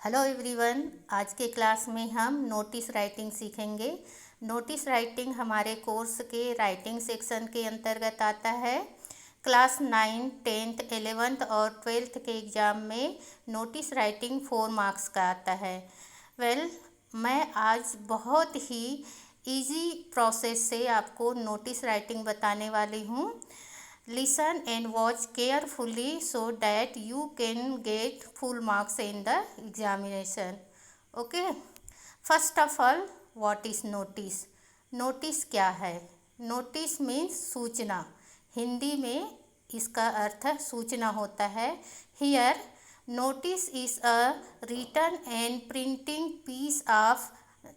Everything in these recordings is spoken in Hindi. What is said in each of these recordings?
Hello everyone. आज के क्लास में हम नोटिस राइटिंग सीखेंगे। नोटिस राइटिंग हमारे कोर्स के राइटिंग सेक्शन के अंतर्गत आता है। क्लास 9, 10th, 11th और 12th के एग्ज़ाम में नोटिस राइटिंग 4 मार्क्स का आता है। मैं आज बहुत ही इजी प्रोसेस से आपको नोटिस राइटिंग बताने वाली हूँ। Listen and watch carefully so that you can get full marks in the examination. Okay. First of all, what is notice? Notice क्या है? Notice means सूचना। हिंदी में इसका अर्थ सूचना होता है। Here, notice is a written and printing piece of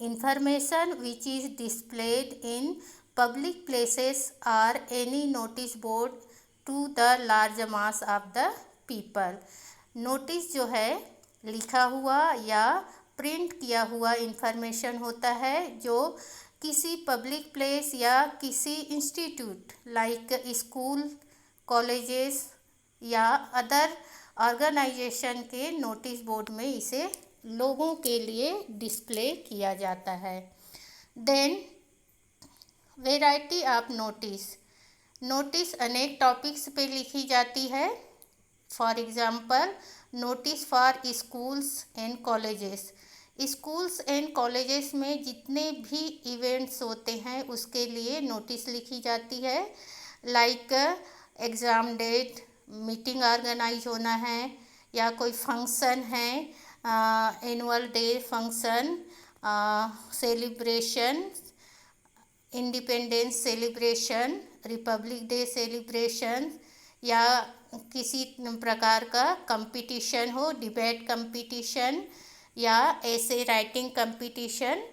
information which is displayed in public places or any notice board to the large mass of the people. Notice जो है लिखा हुआ या प्रिंट किया हुआ इंफॉर्मेशन होता है जो किसी पब्लिक प्लेस या किसी इंस्टीट्यूट लाइक स्कूल, कॉलेजेस या अदर ऑर्गेनाइजेशन के नोटिस बोर्ड में इसे लोगों के लिए डिस्प्ले किया जाता है। Then variety of notice. Notice अनेक टॉपिक्स पे लिखी जाती है। For example, notice for schools and colleges. Schools and colleges में जितने भी इवेंट्स होते हैं उसके लिए नोटिस लिखी जाती है। Like exam date, meeting organise होना है या कोई फंक्शन है, annual day function, celebration, independence celebration, republic day celebration या किसी प्रकार का कंपटीशन हो, डिबेट कंपटीशन या ऐसे राइटिंग कंपटीशन,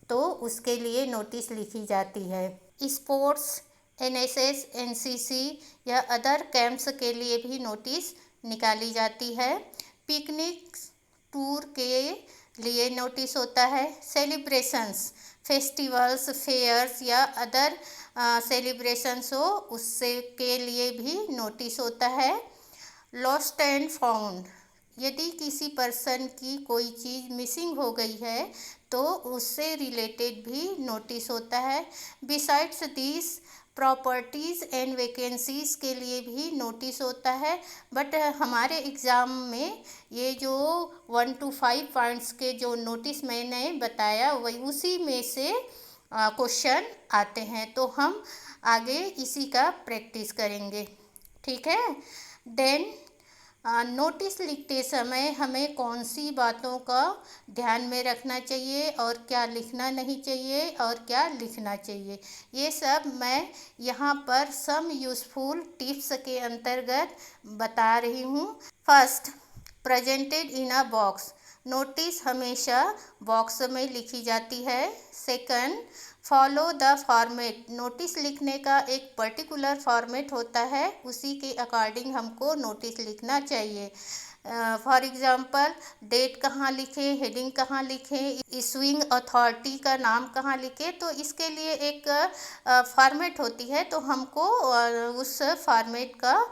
तो उसके लिए नोटिस लिखी जाती है। स्पोर्ट्स, एनएसएस, एनसीसी या अदर कैंप्स के लिए भी नोटिस निकाली जाती है। पिकनिक, टूर के लिए नोटिस होता है। सेलिब्रेशंस, फेस्टिवल्स, फेयर्स या अदर सेलिब्रेशंस हो उससे के लिए भी नोटिस होता है। लॉस्ट एंड फाउंड, यदि किसी पर्सन की कोई चीज़ मिसिंग हो गई है तो उससे रिलेटेड भी नोटिस होता है। Besides this, properties and vacancies के लिए भी नोटिस होता है। बट हमारे एग्ज़ाम में ये जो 1 to 5 पॉइंट्स के जो नोटिस मैंने बताया वही उसी में से क्वेश्चन आते हैं, तो हम आगे इसी का प्रैक्टिस करेंगे। ठीक है। देन नोटिस लिखते समय हमें कौन सी बातों का ध्यान में रखना चाहिए और क्या लिखना नहीं चाहिए और क्या लिखना चाहिए, ये सब मैं यहाँ पर सम यूज़फुल टिप्स के अंतर्गत बता रही हूँ। First, presented in a box. Notice हमेशा बॉक्स में लिखी जाती है। Second, follow the format. Notice लिखने का एक पर्टिकुलर फॉर्मेट होता है, उसी के अकॉर्डिंग हमको नोटिस लिखना चाहिए। फॉर एग्ज़ाम्पल, डेट कहाँ लिखें, हेडिंग कहाँ लिखें, इशूइंग अथॉरिटी का नाम कहाँ लिखें, तो इसके लिए एक फॉर्मेट होती है, तो हमको उस फॉर्मेट का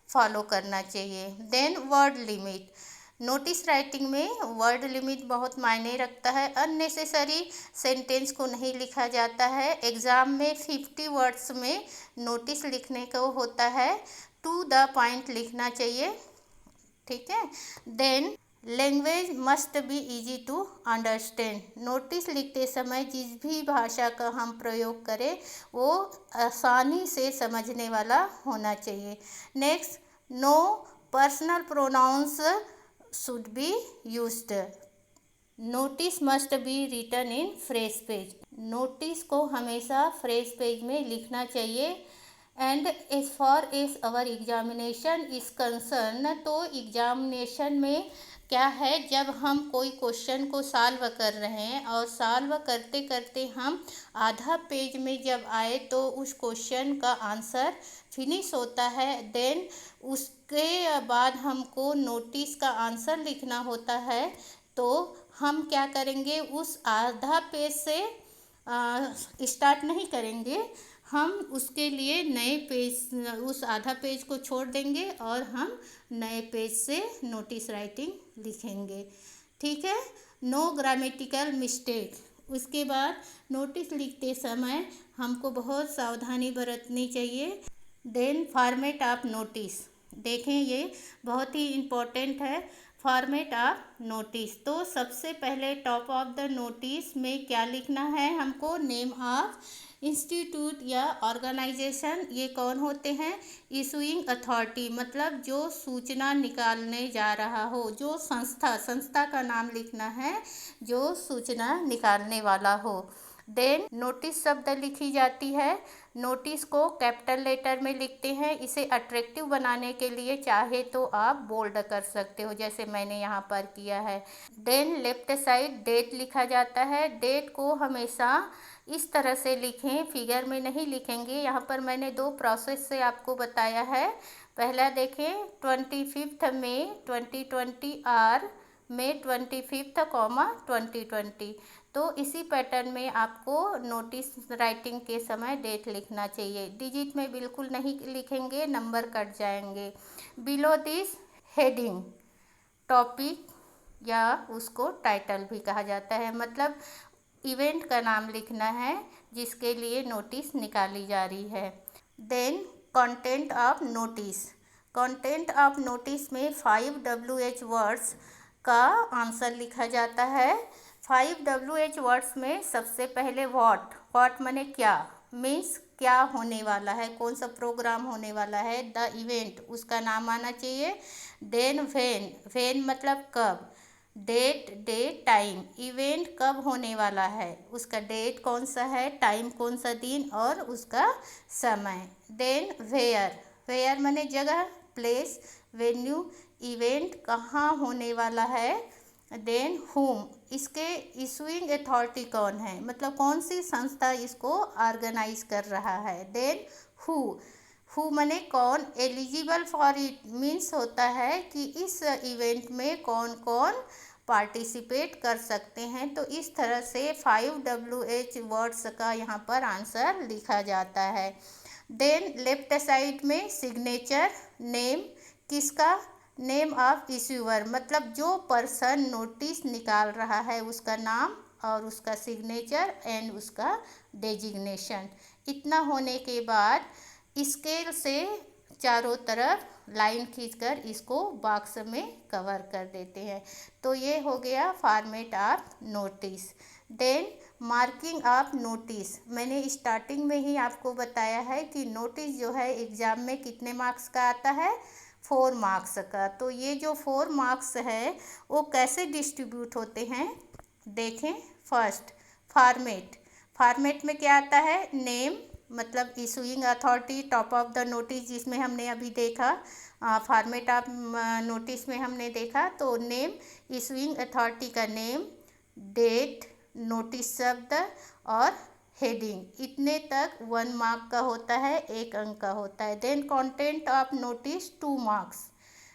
फॉलो करना चाहिए। Then word limit. Notice writing में वर्ड लिमिट बहुत मायने रखता है। अननेसेसरी सेंटेंस को नहीं लिखा जाता है। एग्ज़ाम में 50 वर्ड्स में नोटिस लिखने को होता है। टू द पॉइंट लिखना चाहिए। ठीक है। Then language must be easy to understand. Notice लिखते समय जिस भी भाषा का हम प्रयोग करें वो आसानी से समझने वाला होना चाहिए। Next, no personal pronouns should be used. Notice must be written in fresh page. Notice को हमेशा फ्रेश पेज में लिखना चाहिए। And as far as our examination is concern, तो एग्जामिनेशन में क्या है, जब हम कोई क्वेश्चन को सॉल्व कर रहे हैं और सॉल्व करते करते हम आधा पेज में जब आए तो उस क्वेश्चन का आंसर फिनिश होता है, देन उसके बाद हमको नोटिस का आंसर लिखना होता है। तो हम क्या करेंगे, उस आधा पेज से स्टार्ट नहीं करेंगे, हम उसके लिए नए पेज, उस आधा पेज को छोड़ देंगे और हम नए पेज से नोटिस राइटिंग लिखेंगे। ठीक है, नो ग्रामेटिकल मिस्टेक। उसके बाद नोटिस लिखते समय हमको बहुत सावधानी बरतनी चाहिए। देन फॉर्मेट ऑफ नोटिस, देखें ये बहुत ही इम्पोर्टेंट है। फॉर्मेट ऑफ नोटिस, तो सबसे पहले टॉप ऑफ द नोटिस में क्या लिखना है हमको, नेम ऑफ इंस्टीट्यूट या ऑर्गेनाइजेशन, ये कौन होते हैं, इशूइंग अथॉरिटी, मतलब जो सूचना निकालने जा रहा हो, जो संस्था का नाम लिखना है जो सूचना निकालने वाला हो। देन नोटिस शब्द लिखी जाती है, नोटिस को कैपिटल लेटर में लिखते हैं। इसे अट्रैक्टिव बनाने के लिए चाहे तो आप बोल्ड कर सकते हो, जैसे मैंने यहाँ पर किया है। देन लेफ्ट साइड डेट लिखा जाता है। डेट को हमेशा इस तरह से लिखें, फिगर में नहीं लिखेंगे। यहाँ पर मैंने 2 प्रोसेस से आपको बताया है। पहला देखें 25 मई 2020 और मई 25 2020, तो इसी पैटर्न में आपको नोटिस राइटिंग के समय डेट लिखना चाहिए। डिजिट में बिल्कुल नहीं लिखेंगे, नंबर कट जाएंगे। बिलो दिस हेडिंग, टॉपिक या उसको टाइटल भी कहा जाता है, मतलब इवेंट का नाम लिखना है जिसके लिए नोटिस निकाली जा रही है। Then content of notice, content of notice में 5 WH वर्ड्स का आंसर लिखा जाता है। 5 WH वर्ड्स में सबसे पहले व्हाट माने क्या, मीन्स क्या होने वाला है, कौन सा प्रोग्राम होने वाला है। द इवेंट, उसका नाम आना चाहिए। देन व्हेन मतलब कब। डेट टाइम, इवेंट कब होने वाला है, उसका डेट कौन सा है, टाइम कौन सा दिन और उसका समय। देन वेयर माने जगह, प्लेस, वेन्यू, इवेंट कहाँ होने वाला है। देन हुम, इसके इशूइंग अथॉरिटी कौन है, मतलब कौन सी संस्था इसको ऑर्गेनाइज कर रहा है। देन हु माने कौन, एलिजिबल फॉर इट मीन्स होता है कि इस इवेंट में कौन कौन पार्टिसिपेट कर सकते हैं। तो इस तरह से 5 WH वर्ड्स का यहाँ पर आंसर लिखा जाता है। देन लेफ्ट साइड में सिग्नेचर, नेम, किसका, नेम ऑफ इश्यूअर, मतलब जो पर्सन नोटिस निकाल रहा है उसका नाम और उसका सिग्नेचर एंड उसका डेजिग्नेशन। इतना होने के बाद स्केल से चारों तरफ लाइन खींचकर इसको बॉक्स में कवर कर देते हैं। तो ये हो गया format of notice. Then marking of notice, मैंने स्टार्टिंग में ही आपको बताया है कि नोटिस जो है एग्ज़ाम में कितने मार्क्स का आता है, 4 मार्क्स का। तो ये जो 4 मार्क्स है वो कैसे डिस्ट्रीब्यूट होते हैं, देखें। फर्स्ट फॉर्मेट में क्या आता है, नेम मतलब issuing authority, top of the notice जिसमें हमने अभी देखा, फॉर्मेट ऑफ नोटिस में हमने देखा। तो नेम, इशूइंग अथॉरिटी का नेम, डेट, नोटिस शब्द और हेडिंग, इतने तक 1 मार्क का होता है, 1 अंक का होता है। Then content of notice 2 marks,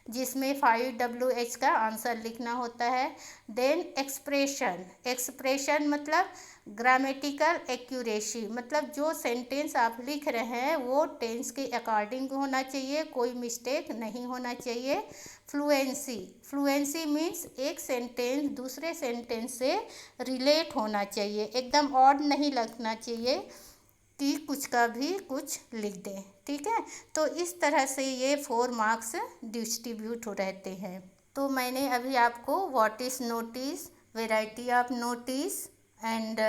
जिसमें 5 WH का आंसर लिखना होता है। देन एक्सप्रेशन मतलब ग्रामेटिकल एक्यूरेसी, मतलब जो सेंटेंस आप लिख रहे हैं वो टेंस के अकॉर्डिंग होना चाहिए, कोई मिस्टेक नहीं होना चाहिए। फ्लुएंसी मीन्स एक सेंटेंस दूसरे सेंटेंस से रिलेट होना चाहिए, एकदम ऑड नहीं लगना चाहिए कि कुछ का भी कुछ लिख दें, ठीक है। तो इस तरह से ये 4 मार्क्स डिस्ट्रीब्यूट हो रहते हैं। तो मैंने अभी आपको what is notice, variety of notice and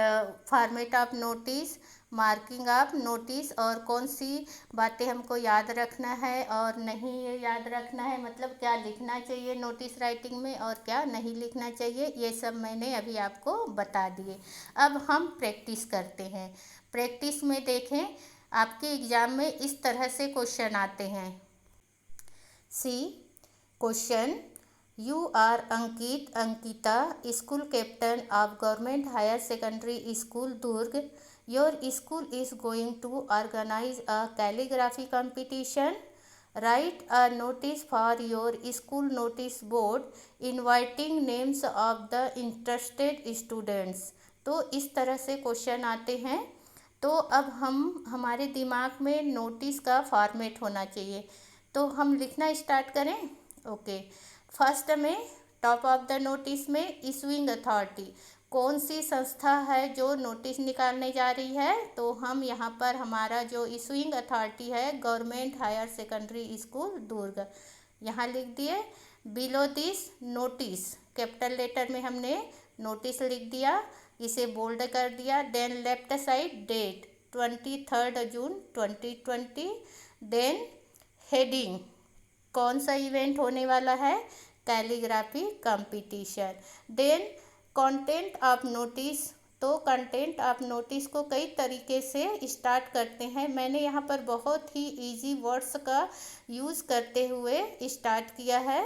format of notice, marking of notice और कौन सी बातें हमको याद रखना है और नहीं ये याद रखना है, मतलब क्या लिखना चाहिए नोटिस राइटिंग में और क्या नहीं लिखना चाहिए, ये सब मैंने अभी आपको बता दिए। अब हम प्रैक्टिस करते हैं। प्रैक्टिस में देखें, आपके एग्ज़ाम में इस तरह से क्वेश्चन आते हैं। C question, you are Ankita, school captain of government higher secondary school Durg. Your school is going to organise a calligraphy competition. Write a notice for your school notice board inviting names of the interested students. तो इस तरह से क्वेश्चन आते हैं। तो अब हमारे दिमाग में नोटिस का फॉर्मेट होना चाहिए। तो हम लिखना स्टार्ट करें। ओके, फर्स्ट में टॉप ऑफ द नोटिस में इशूइंग अथॉरिटी, कौन सी संस्था है जो नोटिस निकालने जा रही है, तो हम यहाँ पर हमारा जो इशूइंग अथॉरिटी है government higher secondary school Durg, यहाँ लिख दिए। Below this notice, capital letter में हमने नोटिस लिख दिया, इसे बोल्ड कर दिया। Then left side date 23 June 2020। Then heading, कौन सा इवेंट होने वाला है, calligraphy competition. Then content of notice, तो कंटेंट ऑफ नोटिस को कई तरीके से स्टार्ट करते हैं, मैंने यहाँ पर बहुत ही इजी वर्ड्स का यूज़ करते हुए स्टार्ट किया है,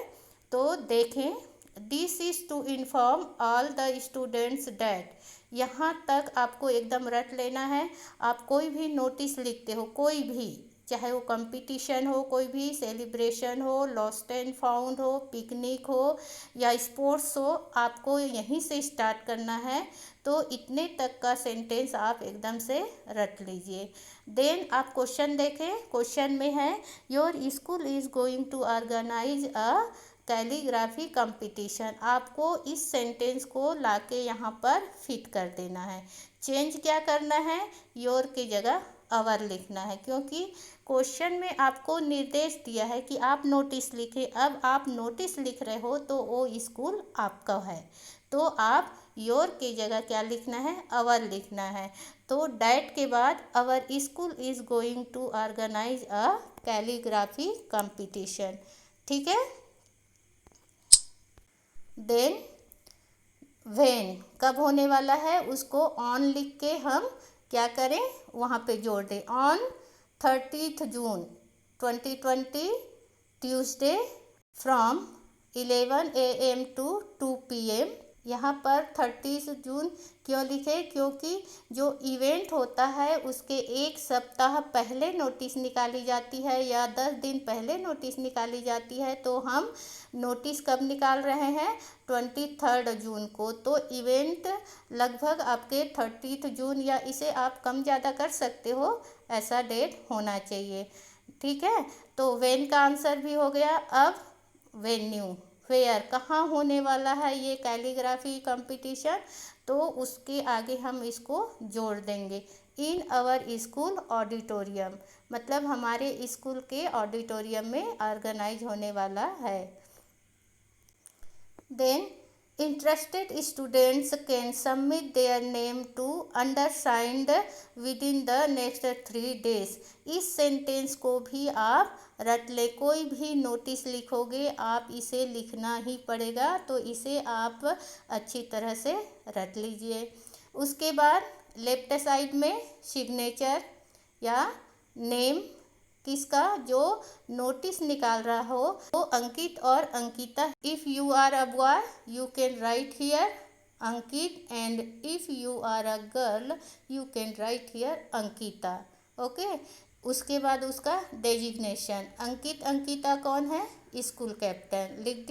तो देखें। This is to inform all the students that, यहाँ तक आपको एकदम रट लेना है। आप कोई भी नोटिस लिखते हो, कोई भी, चाहे वो कंपटीशन हो, कोई भी सेलिब्रेशन हो, लॉस्ट एंड फाउंड हो, पिकनिक हो या स्पोर्ट्स हो, आपको यहीं से स्टार्ट करना है। तो इतने तक का सेंटेंस आप एकदम से रट लीजिए। देन आप क्वेश्चन देखें, क्वेश्चन में है your school is going to organise a calligraphy competition, आपको इस सेंटेंस को लाके यहाँ पर फिट कर देना है। चेंज क्या करना है, योर की जगह अवर लिखना है, क्योंकि क्वेश्चन में आपको निर्देश दिया है कि आप नोटिस लिखें। अब आप नोटिस लिख रहे हो तो वो स्कूल आपका है, तो आप योर की जगह क्या लिखना है, अवर लिखना है। तो डैट के बाद our school is going to organise a calligraphy competition, ठीक है। देन व्हेन, कब होने वाला है, उसको ऑन लिख के हम क्या करें, वहाँ पे जोड़ दें। On 30 June 2020 Tuesday from 11 AM to 2 PM। यहाँ पर 30 जून क्यों लिखे, क्योंकि जो इवेंट होता है उसके एक सप्ताह पहले नोटिस निकाली जाती है या 10 दिन पहले नोटिस निकाली जाती है। तो हम नोटिस कब निकाल रहे हैं, 23 जून को। तो इवेंट लगभग आपके 30 जून या इसे आप कम ज़्यादा कर सकते हो, ऐसा डेट होना चाहिए, ठीक है। तो वेन का आंसर भी हो गया। अब वेन्यू, वेयर, कहाँ होने वाला है ये कैलीग्राफी कंपटीशन, तो उसके आगे हम इसको जोड़ देंगे। इन आवर स्कूल ऑडिटोरियम, मतलब हमारे स्कूल के ऑडिटोरियम में ऑर्गेनाइज होने वाला है। Then interested students can submit their name to undersigned within the next 3 days। इस सेंटेंस को भी आप रट ले, कोई भी नोटिस लिखोगे आप इसे लिखना ही पड़ेगा, तो इसे आप अच्छी तरह से रट लीजिए। उसके बाद लेफ्ट साइड में सिग्नेचर या नेम किसका, जो नोटिस निकाल रहा हो, तो अंकित और Ankita. If you are a boy you can write here Ankit, and if you are a girl you can write here Ankita, okay. उसके बाद उसका डेजिग्नेशन, अंकित अंकिता कौन है, स्कूल कैप्टन, लिख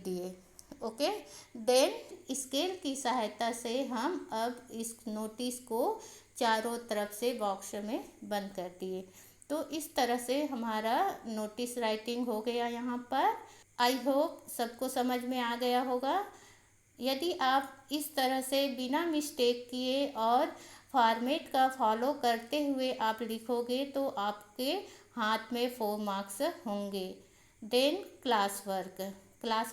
दिए, ओके। देन स्केल की सहायता से हम अब इस नोटिस को चारों तरफ से बॉक्स में बंद कर दिए। तो इस तरह से हमारा नोटिस राइटिंग हो गया यहाँ पर। आई होप सबको समझ में आ गया होगा। यदि आप इस तरह से बिना मिस्टेक किए और फॉर्मेट का फॉलो करते हुए आप लिखोगे तो आपके हाथ में 4 मार्क्स होंगे। देन क्लास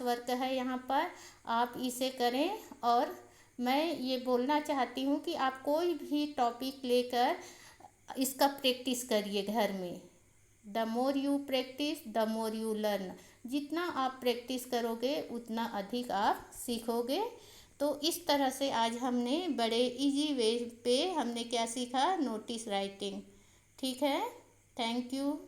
वर्क है यहाँ पर, आप इसे करें। और मैं ये बोलना चाहती हूँ कि आप कोई भी टॉपिक लेकर इसका प्रैक्टिस करिए घर में। The more you practice the more you learn, जितना आप प्रैक्टिस करोगे उतना अधिक आप सीखोगे। तो इस तरह से आज हमने बड़े इजी वे पे हमने क्या सीखा, नोटिस राइटिंग, ठीक है। Thank you.